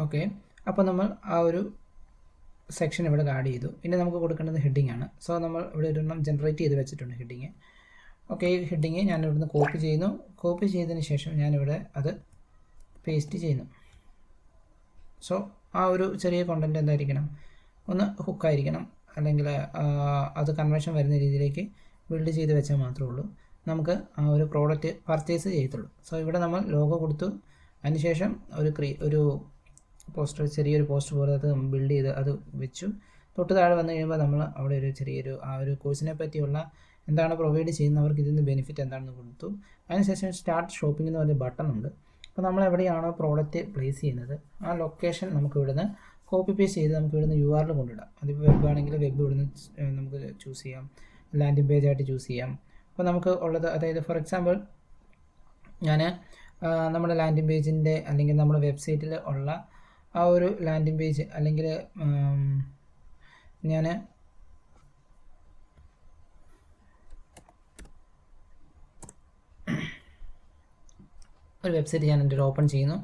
Okay, അപ്പോൾ നമ്മൾ ആ ഒരു സെക്ഷൻ ഇവിടെ ആഡ് ചെയ്തു. ഇനി നമുക്ക് കൊടുക്കേണ്ടത് ഹെഡിങ് ആണ്. സോ നമ്മൾ ഇവിടെ ഒരെണ്ണം ജനറേറ്റ് ചെയ്ത് വെച്ചിട്ടുണ്ട് ഹെഡിങ്. ഓക്കെ, ഈ ഹെഡിങ് ഞാൻ ഇവിടുന്ന് കോപ്പി ചെയ്യുന്നു. കോപ്പി ചെയ്തതിന് ശേഷം ഞാനിവിടെ അത് പേസ്റ്റ് ചെയ്യുന്നു. സോ ആ ഒരു ചെറിയ കോണ്ടൻറ്റ് എന്തായിരിക്കണം, ഒന്ന് ഹുക്കായിരിക്കണം, അല്ലെങ്കിൽ അത് കൺവേർഷൻ വരുന്ന രീതിയിലേക്ക് ബിൽഡ് ചെയ്ത് വെച്ചാൽ മാത്രമേ ഉള്ളൂ നമുക്ക് ആ ഒരു പ്രോഡക്റ്റ് പർച്ചേസ് ചെയ്യത്തുള്ളൂ. സോ ഇവിടെ നമ്മൾ ലോഗോ കൊടുത്തു, അതിനുശേഷം ഒരു പോസ്റ്റർ, ചെറിയൊരു പോസ്റ്റർ പോലെ അത് ബിൽഡ് ചെയ്ത് അത് വെച്ചു. തൊട്ട് താഴെ വന്നു കഴിയുമ്പോൾ നമ്മൾ അവിടെ ഒരു ചെറിയൊരു ആ ഒരു കോഴ്സിനെ പറ്റിയുള്ള എന്താണ് പ്രൊവൈഡ് ചെയ്യുന്നവർക്ക് ഇതിന് ബെനിഫിറ്റ് എന്താണെന്ന് കൊടുത്തു. അതിനുശേഷം സ്റ്റാർട്ട് ഷോപ്പിംഗ് എന്ന് പറഞ്ഞ ബട്ടൺ ഉണ്ട്. അപ്പോൾ നമ്മൾ എവിടെയാണോ പ്രോഡക്റ്റ് പ്ലേസ് ചെയ്യുന്നത് ആ ലൊക്കേഷൻ നമുക്ക് ഇവിടുന്ന് കോപ്പി പേസ്റ്റ് ചെയ്ത് നമുക്ക് ഇവിടുന്ന് URL കൊണ്ടിടാം. അതിപ്പോൾ വെബ് ആണെങ്കിൽ വെബ് ഇവിടുന്ന് നമുക്ക് ചൂസ് ചെയ്യാം, ലാൻഡിംഗ് പേജ് ആയിട്ട് ചൂസ് ചെയ്യാം. അപ്പോൾ നമുക്ക് ഉള്ളത്, അതായത് ഫോർ എക്സാമ്പിൾ ഞാൻ നമ്മുടെ ലാൻഡിംഗ് പേജിൻ്റെ അല്ലെങ്കിൽ നമ്മുടെ വെബ്സൈറ്റിൽ ഉള്ള ആ ഒരു ലാൻഡിംഗ് പേജ്, അല്ലെങ്കിൽ ഞാൻ ഒരു വെബ്സൈറ്റ് ഞാൻ എൻ്റെ ഓപ്പൺ ചെയ്യുന്നു.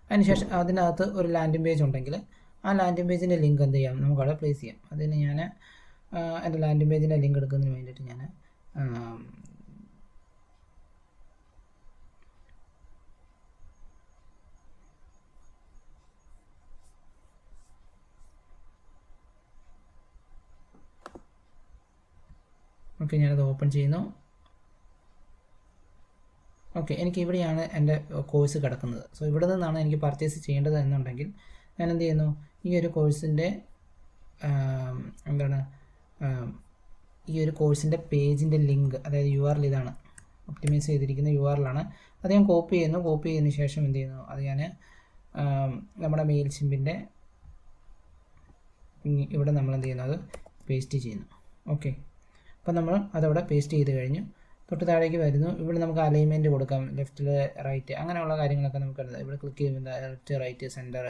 അതിനുശേഷം അതിനകത്ത് ഒരു ലാൻഡിംഗ് പേജ് ഉണ്ടെങ്കിൽ ആ ലാൻഡിംഗ് പേജിൻ്റെ ലിങ്ക് എന്ത് ചെയ്യാം, നമുക്കവിടെ പ്ലേസ് ചെയ്യാം. അതിന് ഞാൻ എൻ്റെ ലാൻഡിംഗ് പേജിൻ്റെ ലിങ്ക് എടുക്കുന്നതിന് വേണ്ടിയിട്ട് ഞാൻ ഓക്കെ, ഞാനത് ഓപ്പൺ ചെയ്യുന്നു. ഓക്കെ, എനിക്ക് ഇവിടെയാണ് എൻ്റെ കോഴ്സ് കിടക്കുന്നത്. സോ ഇവിടെ നിന്നാണ് എനിക്ക് പർച്ചേസ് ചെയ്യേണ്ടത് എന്നുണ്ടെങ്കിൽ ഞാൻ എന്ത് ചെയ്യുന്നു, ഈ ഒരു കോഴ്സിൻ്റെ എന്താണ് ഈ ഒരു കോഴ്സിൻ്റെ പേജിൻ്റെ ലിങ്ക്, അതായത് URL ഇതാണ്, ഒപ്റ്റിമൈസ് ചെയ്തിരിക്കുന്ന URL ആണ്. അത് ഞാൻ കോപ്പി ചെയ്യുന്നു. കോപ്പി ചെയ്തതിന് ശേഷം എന്ത് ചെയ്യുന്നു, അത് ഞാൻ നമ്മുടെ മെയിൽ സിമ്പിൻ്റെ ഇവിടെ നമ്മൾ എന്ത് ചെയ്യുന്നു, അത് പേസ്റ്റ് ചെയ്യുന്നു. ഓക്കെ, അപ്പോൾ നമ്മൾ അതവിടെ പേസ്റ്റ് ചെയ്ത് കഴിഞ്ഞു. തൊട്ട് താഴേക്ക് വരുന്നു. ഇവിടെ നമുക്ക് അലൈൻമെൻറ്റ് കൊടുക്കാം, ലെഫ്റ്റിൽ റൈറ്റ്, അങ്ങനെയുള്ള കാര്യങ്ങളൊക്കെ നമുക്ക് ഇവിടെ ക്ലിക്ക് ചെയ്യുമ്പോൾ ലെഫ്റ്റ് റൈറ്റ് സെൻറ്റർ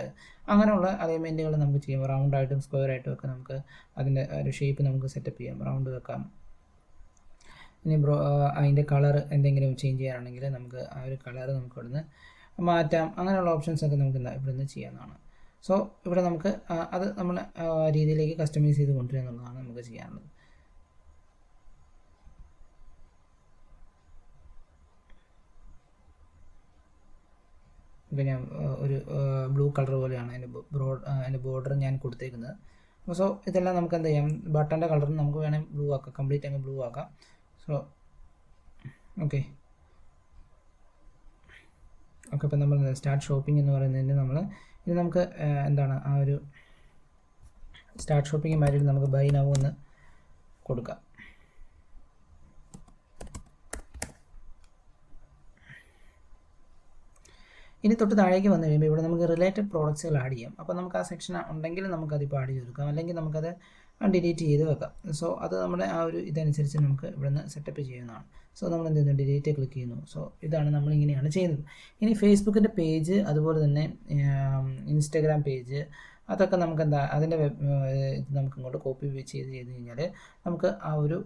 അങ്ങനെയുള്ള അലൈൻമെൻറ്റുകൾ നമുക്ക് ചെയ്യാം. റൗണ്ടായിട്ടും സ്ക്വയറായിട്ടും ഒക്കെ നമുക്ക് അതിൻ്റെ ഒരു ഷേപ്പ് നമുക്ക് സെറ്റപ്പ് ചെയ്യാം, റൗണ്ട് വെക്കാം. ഇനി അതിൻ്റെ കളർ എന്തെങ്കിലും ചേഞ്ച് ചെയ്യാനാണെങ്കിൽ നമുക്ക് ആ ഒരു കളർ നമുക്ക് ഇവിടുന്ന് മാറ്റാം. അങ്ങനെയുള്ള ഓപ്ഷൻസൊക്കെ നമുക്ക് ഇവിടുന്ന് ചെയ്യാവുന്നതാണ്. സോ ഇവിടെ നമുക്ക് അത് നമ്മൾ രീതിയിലേക്ക് കസ്റ്റമൈസ് ചെയ്ത് കൊണ്ടുവരിക എന്നുള്ളതാണ് നമുക്ക് ചെയ്യാനുള്ളത്. ഇപ്പം ഞാൻ ഒരു ബ്ലൂ കളർ പോലെയാണ് അതിൻ്റെ ബോർഡർ ഞാൻ കൊടുത്തേക്കുന്നത്. സോ ഇതെല്ലാം നമുക്ക് എന്ത് ചെയ്യാം, ബട്ടൻ്റെ കളർ നമുക്ക് വേണമെങ്കിൽ ബ്ലൂ ആക്കാം, കംപ്ലീറ്റ് അങ്ങ് ബ്ലൂ ആക്കാം. സോ ഓക്കെ, അപ്പോൾ നമ്മൾ സ്റ്റാർട്ട് ഷോപ്പിംഗ് എന്ന് പറയുന്നതിന് ഇത് നമുക്ക് എന്താണ് ആ ഒരു സ്റ്റാർട്ട് ഷോപ്പിംഗ് മാതിരി നമുക്ക് ബൈ നൗ എന്ന് കൊടുക്കാം. ഇനി തൊട്ട് താഴേക്ക് വന്നു കഴിയുമ്പോൾ ഇവിടെ നമുക്ക് റിലേറ്റഡ് പ്രോഡക്ട്സുകൾ ആഡ് ചെയ്യാം. അപ്പോൾ നമുക്ക് ആ സെക്ഷൻ ഉണ്ടെങ്കിൽ നമുക്കതിപ്പോൾ ആഡ് ചെയ്ത് കൊടുക്കാം, അല്ലെങ്കിൽ നമുക്കത് ഡിലീറ്റ് ചെയ്ത് വെക്കാം. സോ അത് നമ്മുടെ ആ ഒരു ഇതനുസരിച്ച് നമുക്ക് ഇവിടുന്ന് സെറ്റപ്പ് ചെയ്യുന്നതാണ്. സോ നമ്മൾ എന്ത് ചെയ്യുന്നു, ഡിലീറ്റ് ക്ലിക്ക് ചെയ്യുന്നു. സോ ഇതാണ് നമ്മളിങ്ങനെയാണ് ചെയ്യുന്നത്. ഇനി ഫേസ്ബുക്കിൻ്റെ പേജ്, അതുപോലെ തന്നെ ഇൻസ്റ്റാഗ്രാം പേജ്, അതൊക്കെ നമുക്ക് എന്താ അതിൻ്റെ ഇത് നമുക്ക് ഇങ്ങോട്ട് കോപ്പി ചെയ്ത് കഴിഞ്ഞാൽ നമുക്ക് ആ ഒരു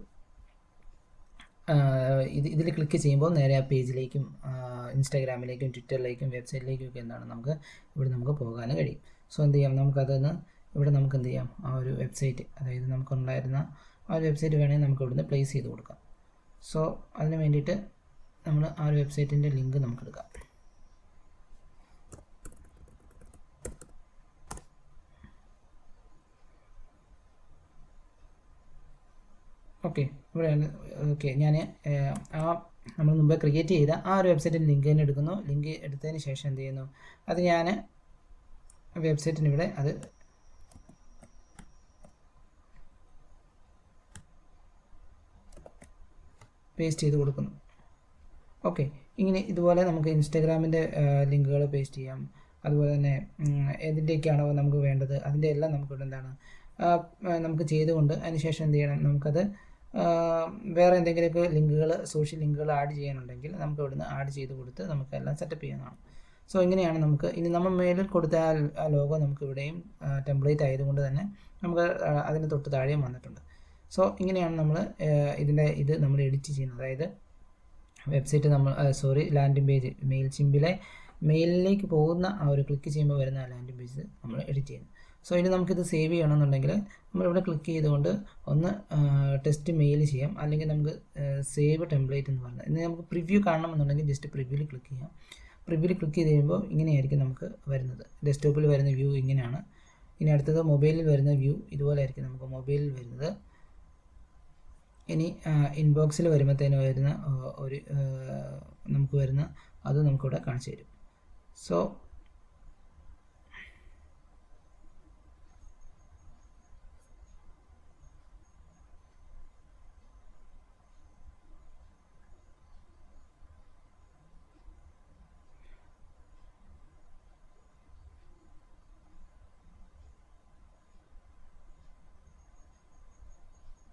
ഇതിൽ ക്ലിക്ക് ചെയ്യുമ്പോൾ നേരെ ആ പേജിലേക്കും ഇൻസ്റ്റാഗ്രാമിലേക്കും ട്വിറ്ററിലേക്കും വെബ്സൈറ്റിലേക്കും ഒക്കെ എന്താണ് നമുക്ക് പോകാൻ കഴിയും. സോ എന്ത് ചെയ്യാം, നമുക്കതൊന്ന് ഇവിടെ നമുക്ക് എന്ത് ചെയ്യാം, ആ ഒരു വെബ്സൈറ്റ്, അതായത് നമുക്കുണ്ടായിരുന്ന ആ ഒരു വെബ്സൈറ്റ് വേണമെങ്കിൽ നമുക്ക് ഇവിടുന്ന് പ്ലേസ് ചെയ്ത് കൊടുക്കാം. സോ അതിന് വേണ്ടിയിട്ട് നമ്മൾ ആ ഒരു വെബ്സൈറ്റിൻ്റെ ലിങ്ക് നമുക്ക് എടുക്കാം. ഓക്കെ, ഇവിടെയാണ്. ഓക്കെ, ഞാൻ നമ്മൾ മുമ്പേ ക്രിയേറ്റ് ചെയ്ത ആ ഒരു വെബ്സൈറ്റിൻ്റെ ലിങ്ക് തന്നെ എടുക്കുന്നു. ലിങ്ക് എടുത്തതിന് ശേഷം എന്ത് ചെയ്യുന്നു, അത് ഞാൻ വെബ്സൈറ്റിന് ഇവിടെ അത് പേസ്റ്റ് ചെയ്ത് കൊടുക്കുന്നു. ഓക്കെ, ഇങ്ങനെ ഇതുപോലെ നമുക്ക് ഇൻസ്റ്റാഗ്രാമിൻ്റെ ലിങ്കുകൾ പേസ്റ്റ് ചെയ്യാം. അതുപോലെ തന്നെ ഏതിൻ്റെയൊക്കെയാണോ നമുക്ക് വേണ്ടത് അതിൻ്റെ എല്ലാം നമുക്കിവിടെ എന്താണ് നമുക്ക് ചെയ്തുകൊണ്ട് അതിനുശേഷം എന്ത് ചെയ്യണം, നമുക്കത് വേറെ എന്തെങ്കിലുമൊക്കെ ലിങ്കുകൾ, സോഷ്യൽ ലിങ്കുകൾ ആഡ് ചെയ്യാനുണ്ടെങ്കിൽ നമുക്ക് ഇവിടുന്ന് ആഡ് ചെയ്ത് കൊടുത്ത് നമുക്കെല്ലാം സെറ്റപ്പ് ചെയ്യുന്നതാണ്. സോ ഇങ്ങനെയാണ് നമുക്ക് ഇനി നമ്മൾ മേലിൽ കൊടുത്ത ആ ലോഗോ നമുക്ക് ഇവിടെയും ടെംപ്ലേറ്റ് ആയതുകൊണ്ട് തന്നെ നമുക്ക് അതിന് തൊട്ട് താഴെയും വന്നിട്ടുണ്ട്. സോ ഇങ്ങനെയാണ് നമ്മൾ ഇത് നമ്മൾ എഡിറ്റ് ചെയ്യുന്നത്. അതായത് വെബ്സൈറ്റ് ലാൻഡിംഗ് പേജ് മെയിൽ സിമ്പിലെ മെയിലിലേക്ക് പോകുന്ന ആ ഒരു ക്ലിക്ക് ചെയ്യുമ്പോൾ വരുന്ന ലാൻഡിംഗ് പേജ് നമ്മൾ എഡിറ്റ് ചെയ്യുന്നു. സോ ഇനി നമുക്കിത് സേവ് ചെയ്യണമെന്നുണ്ടെങ്കിൽ നമ്മളിവിടെ ക്ലിക്ക് ചെയ്തുകൊണ്ട് ഒന്ന് ടെസ്റ്റ് മെയിൽ ചെയ്യാം, അല്ലെങ്കിൽ നമുക്ക് സേവ് ടെംപ്ലേറ്റ് എന്ന് പറഞ്ഞാൽ ഇനി നമുക്ക് പ്രിവ്യൂ കാണണമെന്നുണ്ടെങ്കിൽ ജസ്റ്റ് പ്രിവ്യൂവിൽ ക്ലിക്ക് ചെയ്യാം. പ്രിവ്യൂവിൽ ക്ലിക്ക് ചെയ്ത് കഴിയുമ്പോൾ ഇങ്ങനെയായിരിക്കും നമുക്ക് വരുന്നത്. ഡെസ്ക്ടോപ്പിൽ വരുന്ന വ്യൂ ഇങ്ങനെയാണ്. ഇനി അടുത്തത് മൊബൈലിൽ വരുന്ന വ്യൂ ഇതുപോലെ ആയിരിക്കും നമുക്ക് മൊബൈലിൽ വരുന്നത്. ഇനി ഇൻബോക്സിൽ വരുമ്പോഴത്തേന് വരുന്ന ഒരു നമുക്ക് വരുന്ന അത് നമുക്കിവിടെ കാണിച്ചു തരും. സോ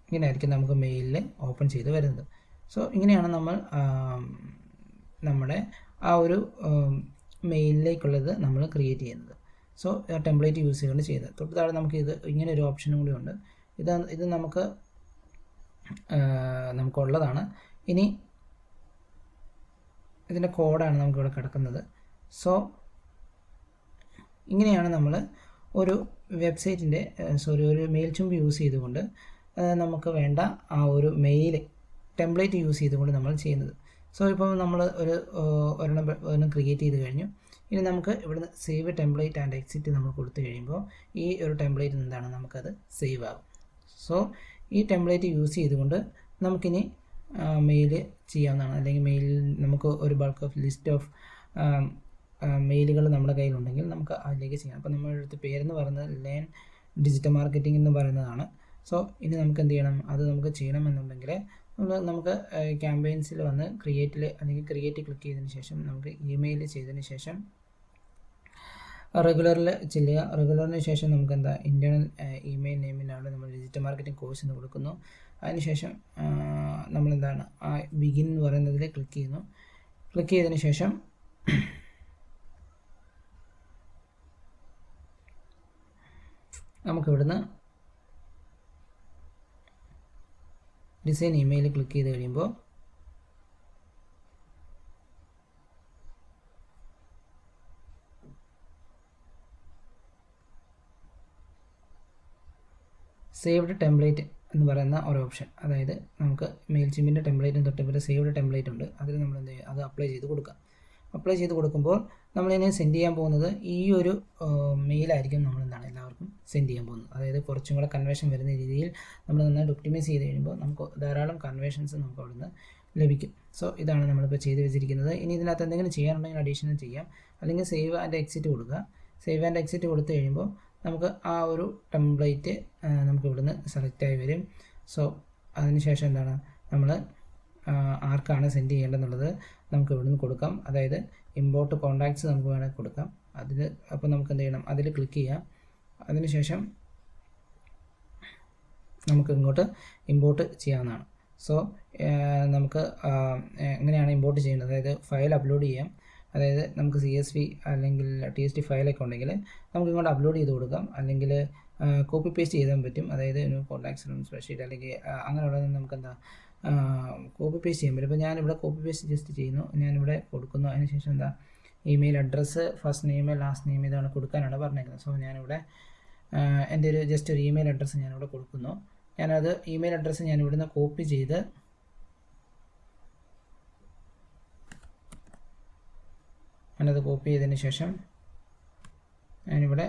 ഇങ്ങനെയായിരിക്കും നമുക്ക് മെയിലിൽ ഓപ്പൺ ചെയ്ത് വരുന്നത്. സോ ഇങ്ങനെയാണ് നമ്മൾ നമ്മുടെ ആ ഒരു മെയിലിലേക്കുള്ളത് നമ്മൾ ക്രിയേറ്റ് ചെയ്യുന്നത്. സോ ടെംപ്ലേറ്റ് യൂസ് ചെയ്തുകൊണ്ട് ചെയ്യുന്നത്. തൊട്ട് താഴെ നമുക്ക് ഇങ്ങനെ ഒരു ഓപ്ഷനും കൂടി ഉണ്ട്. ഇത് നമുക്കുള്ളതാണ്. ഇനി ഇതിൻ്റെ കോഡാണ് നമുക്കിവിടെ കിടക്കുന്നത്. സോ ഇങ്ങനെയാണ് നമ്മൾ ഒരു വെബ്സൈറ്റിൻ്റെ ഒരു മെയിൽ ചുമ്പ് യൂസ് ചെയ്തുകൊണ്ട് നമുക്ക് വേണ്ട ആ ഒരു മെയിൽ ടെംപ്ലേറ്റ് യൂസ് ചെയ്തുകൊണ്ട് നമ്മൾ ചെയ്യുന്നത്. സോ ഇപ്പോൾ നമ്മൾ ഒരെണ്ണം ക്രിയേറ്റ് ചെയ്ത് കഴിഞ്ഞു. ഇനി നമുക്ക് ഇവിടുന്ന് സേവ് ടെംപ്ലേറ്റ് ആൻഡ് എക്സിറ്റ് നമ്മൾ കൊടുത്തു കഴിയുമ്പോൾ ഈ ഒരു ടെംപ്ലേറ്റ് എന്താണ് നമുക്കത് സേവ് ആകും. സോ ഈ ടെംപ്ലേറ്റ് യൂസ് ചെയ്തുകൊണ്ട് നമുക്കിനി മെയിൽ ചെയ്യാവുന്നതാണ്. അല്ലെങ്കിൽ മെയിൽ നമുക്ക് ഒരു ബൾക്ക് ഓഫ് ലിസ്റ്റ് ഓഫ് മെയിലുകൾ നമ്മുടെ കയ്യിലുണ്ടെങ്കിൽ നമുക്ക് അതിലേക്ക് ചെയ്യാം. അപ്പോൾ നമ്മുടെ അടുത്ത് പേരെന്ന് പറയുന്നത് ലേൺ ഡിജിറ്റൽ മാർക്കറ്റിംഗ് എന്ന് പറയുന്നതാണ്. സോ ഇനി നമുക്ക് എന്ത് ചെയ്യണം, അത് നമുക്ക് ചെയ്യണമെന്നുണ്ടെങ്കിൽ നമുക്ക് ക്യാമ്പയിൻസിൽ വന്ന് ക്രിയേറ്റ് ക്ലിക്ക് ചെയ്തതിന് ശേഷം നമുക്ക് ഇമെയിൽ ചെയ്തതിന് ശേഷം റെഗുലറിൽ ചെല്ലുക. റെഗുലറിന് ശേഷം നമുക്ക് എന്താ ഇൻറ്റേർണൽ ഇമെയിൽ നെയിമിനാണ് നമ്മൾ ഡിജിറ്റൽ മാർക്കറ്റിംഗ് കോഴ്സ് എന്ന് കൊടുക്കുന്നു. അതിനുശേഷം നമ്മളെന്താണ് ആ ബിഗിൻ എന്ന് പറയുന്നതിൽ ക്ലിക്ക് ചെയ്യുന്നു. ക്ലിക്ക് ചെയ്തതിന് ശേഷം നമുക്കിവിടുന്ന് ഡിസൈൻ ഇമെയിൽ ക്ലിക്ക് ചെയ്ത് കഴിയുമ്പോൾ സേവ്ഡ് ടെംപ്ലേറ്റ് എന്ന് പറയുന്ന ഒരു ഓപ്ഷൻ, അതായത് നമുക്ക് മെയിൽ ചിമ്മിൻ്റെ ടെംപ്ലേറ്റിന് തൊട്ട് സേവ്ഡ് ടെംപ്ലേറ്റ് ഉണ്ട്. അതിൽ നമ്മൾ എന്ത് ചെയ്യുക, അത് അപ്ലൈ ചെയ്ത് കൊടുക്കാം. അപ്ലൈ ചെയ്ത് കൊടുക്കുമ്പോൾ നമ്മളിതിനെ സെൻഡ് ചെയ്യാൻ പോകുന്നത് ഈ ഒരു മെയിലായിരിക്കും എല്ലാവർക്കും സെൻഡ് ചെയ്യാൻ പോകുന്നത്. അതായത് കുറച്ചും കൂടെ കൺവേർഷൻ വരുന്ന രീതിയിൽ നമ്മൾ നന്നായിട്ട് ഒപ്റ്റിമൈസ് ചെയ്ത് കഴിയുമ്പോൾ നമുക്ക് ധാരാളം കൺവേർഷൻസ് നമുക്ക് അവിടുന്ന് ലഭിക്കും. സോ ഇതാണ് നമ്മളിപ്പോൾ ചെയ്ത് വെച്ചിരിക്കുന്നത്. ഇനി ഇതിനകത്ത് എന്തെങ്കിലും ചെയ്യാനുണ്ടെങ്കിൽ അഡീഷണൽ ചെയ്യാം, അല്ലെങ്കിൽ സേവ് ആൻഡ് എക്സിറ്റ് കൊടുക്കുക. സേവ് ആൻഡ് എക്സിറ്റ് കൊടുത്തു കഴിയുമ്പോൾ നമുക്ക് ആ ഒരു ടെംപ്ലേറ്റ് നമുക്ക് ഇവിടുന്ന് സെലക്റ്റായി വരും. സോ അതിനുശേഷം നമ്മൾ ആർക്കാണ് സെൻഡ് ചെയ്യേണ്ടതെന്നുള്ളത് നമുക്ക് ഇവിടുന്ന് കൊടുക്കാം. അതായത് ഇമ്പോർട്ട് കോൺടാക്ട്സ് നമുക്ക് വേണമെങ്കിൽ കൊടുക്കാം. അപ്പോൾ നമുക്ക് എന്ത് ചെയ്യണം, അതിൽ ക്ലിക്ക് ചെയ്യാം. അതിനുശേഷം നമുക്ക് ഇങ്ങോട്ട് ഇമ്പോർട്ട് ചെയ്യാവുന്നതാണ്. സോ നമുക്ക് എങ്ങനെയാണ് ഇമ്പോർട്ട് ചെയ്യുന്നത്, അതായത് ഫയൽ അപ്ലോഡ് ചെയ്യാം. അതായത് നമുക്ക് CSV അല്ലെങ്കിൽ TXT ഫയലൊക്കെ ഉണ്ടെങ്കിൽ നമുക്ക് ഇങ്ങോട്ട് അപ്ലോഡ് ചെയ്ത് കൊടുക്കാം, അല്ലെങ്കിൽ കോപ്പി പേസ്റ്റ് ചെയ്താൻ പറ്റും. അതായത് കോൺടാക്ട്സ് സ്പ്രെഡ്ഷീറ്റ് അല്ലെങ്കിൽ അങ്ങനെയുള്ളത് നമുക്ക് കോപ്പി പേസ്റ്റ് ചെയ്യാൻ പറ്റും. ഇപ്പോൾ ഞാനിവിടെ കോപ്പി പേസ്റ്റ് ജസ്റ്റ് ചെയ്യുന്നു, ഞാനിവിടെ കൊടുക്കുന്നു. അതിനുശേഷം email address, first name, last name ഇതാണ് കൊടുക്കാനാണ് പറഞ്ഞേക്കുന്നത്. സോ ഞാനിവിടെ എൻ്റെ ജസ്റ്റ് ഒരു ഇമെയിൽ അഡ്രസ്സ് ഞാനിവിടെ കൊടുക്കുന്നു. ഞാനത് ഇമെയിൽ അഡ്രസ്സ് ഞാൻ ഇവിടുന്ന് കോപ്പി ചെയ്ത് ഞാനത് കോപ്പി ചെയ്തതിന് ശേഷം ഞാനിവിടെ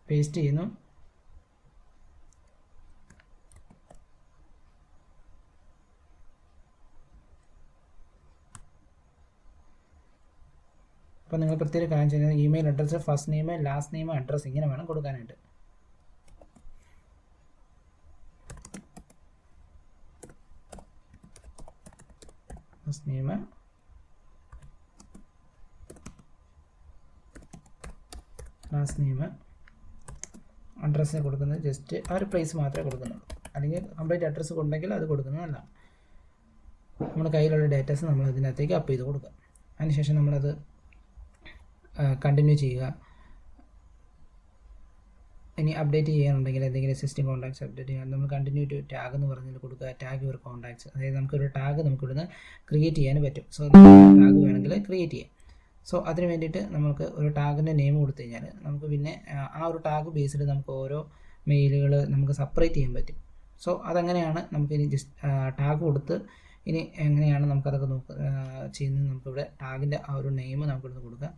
പേസ്റ്റ് ചെയ്യുന്നു. അപ്പോൾ നിങ്ങൾ പ്രത്യേക കാര്യം ചെയ്യുന്നത് email address, first name, last name, address ഇങ്ങനെ വേണം കൊടുക്കാനായിട്ട്. First name, last name, address കൊടുക്കുന്നത് ജസ്റ്റ് ആ ഒരു പ്ലേസ് മാത്രമേ കൊടുക്കുന്നുള്ളൂ. അല്ലെങ്കിൽ കംപ്ലീറ്റ് അഡ്രസ്സ് ഉണ്ടെങ്കിൽ അത് കൊടുക്കുന്നതല്ല. നമ്മുടെ കയ്യിലുള്ള ഡേറ്റാസ് നമ്മൾ ഇതിനകത്തേക്ക് അപ്പ് ചെയ്ത് കൊടുക്കുക. അതിനുശേഷം നമ്മളത് കണ്ടിന്യൂ ചെയ്യുക. ഇനി അപ്ഡേറ്റ് ചെയ്യാനുണ്ടെങ്കിൽ എന്തെങ്കിലും എക്സിസ്റ്റിംഗ് കോൺടാക്ട്സ് അപ്ഡേറ്റ് ചെയ്യാൻ നമ്മൾ കണ്ടിന്യൂ ടു ടാഗ് എന്ന് പറഞ്ഞതിൽ കൊടുക്കുക. ടാഗ് യുവർ കോൺടാക്ട്സ്, അതായത് നമുക്കൊരു ടാഗ് നമുക്കിവിടുന്ന് ക്രിയേറ്റ് ചെയ്യാൻ പറ്റും. സോ ടാഗ് വേണമെങ്കിൽ ക്രിയേറ്റ് ചെയ്യാം. സോ അതിന് വേണ്ടിയിട്ട് നമുക്ക് ഒരു ടാഗിൻ്റെ നെയിം കൊടുത്തു കഴിഞ്ഞാൽ നമുക്ക് പിന്നെ ആ ഒരു ടാഗ് ബേസിൽ നമുക്ക് ഓരോ മെയിലുകൾ നമുക്ക് സെപ്പറേറ്റ് ചെയ്യാൻ പറ്റും. സോ അതെങ്ങനെയാണ് നമുക്കിനി ജസ്റ്റ് ടാഗ് കൊടുത്ത് ഇനി എങ്ങനെയാണ് നമുക്കതൊക്കെ ചെയ്യുന്നത്. നമുക്കിവിടെ ടാഗിൻ്റെ ആ ഒരു നെയിം നമുക്കിവിടെ കൊടുക്കാം.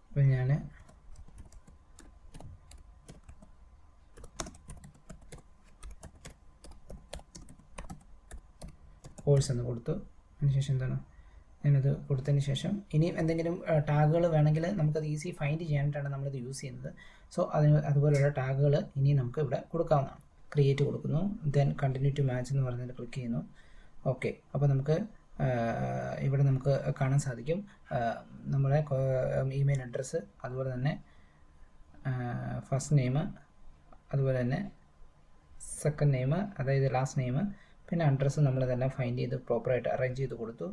അപ്പോൾ ഞാൻ കോഴ്സ് എന്ന് കൊടുത്തു. അതിനുശേഷം എന്താണ് ഞാനത് കൊടുത്തതിന് ശേഷം ഇനിയും എന്തെങ്കിലും ടാഗുകൾ വേണമെങ്കിൽ നമുക്കത് ഈസി ഫൈൻഡ് ചെയ്യാനായിട്ടാണ് നമ്മളിത് യൂസ് ചെയ്യുന്നത്. സോ അതുപോലെയുള്ള ടാഗുകൾ ഇനി നമുക്ക് ഇവിടെ കൊടുക്കാവുന്നതാണ്. ക്രിയേറ്റ് കൊടുക്കുന്നു, ദെൻ കണ്ടിന്യൂ ടു മാച്ച് എന്ന് പറഞ്ഞതിൽ ക്ലിക്ക് ചെയ്യുന്നു. ഓക്കെ, അപ്പോൾ നമുക്ക് ഇവിടെ നമുക്ക് കാണാൻ സാധിക്കും നമ്മുടെ ഇമെയിൽ അഡ്രസ്സ്, അതുപോലെ തന്നെ ഫസ്റ്റ് നെയിം, അതുപോലെ തന്നെ സെക്കൻഡ് നെയിം, അതായത് ലാസ്റ്റ് നെയിം, പിന്നെ അഡ്രസ്സ് നമ്മളിതെല്ലാം ഫൈൻഡ് ചെയ്ത് പ്രോപ്പറായിട്ട് അറേഞ്ച് ചെയ്ത് കൊടുത്തു.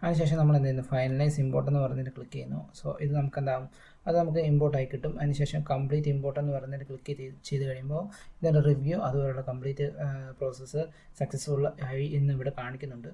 അതിനുശേഷം നമ്മൾ എന്ത് ചെയ്യുന്നു, ഫൈനലൈസ് ഇമ്പോർട്ട് എന്ന് പറഞ്ഞിട്ട് ക്ലിക്ക് ചെയ്യുന്നു. സോ ഇത് നമുക്ക് എന്താകും, അത് നമുക്ക് ഇമ്പോർട്ടായി കിട്ടും. അതിനുശേഷം കംപ്ലീറ്റ് ഇമ്പോർട്ട് എന്ന് പറഞ്ഞിട്ട് ക്ലിക്ക് ചെയ്ത് കഴിയുമ്പോൾ ഇതിൻ്റെ റിവ്യൂ അതുപോലുള്ള കംപ്ലീറ്റ് പ്രോസസ്സ് സക്സസ്ഫുൾ ആയി എന്ന് ഇവിടെ കാണിക്കുന്നുണ്ട്.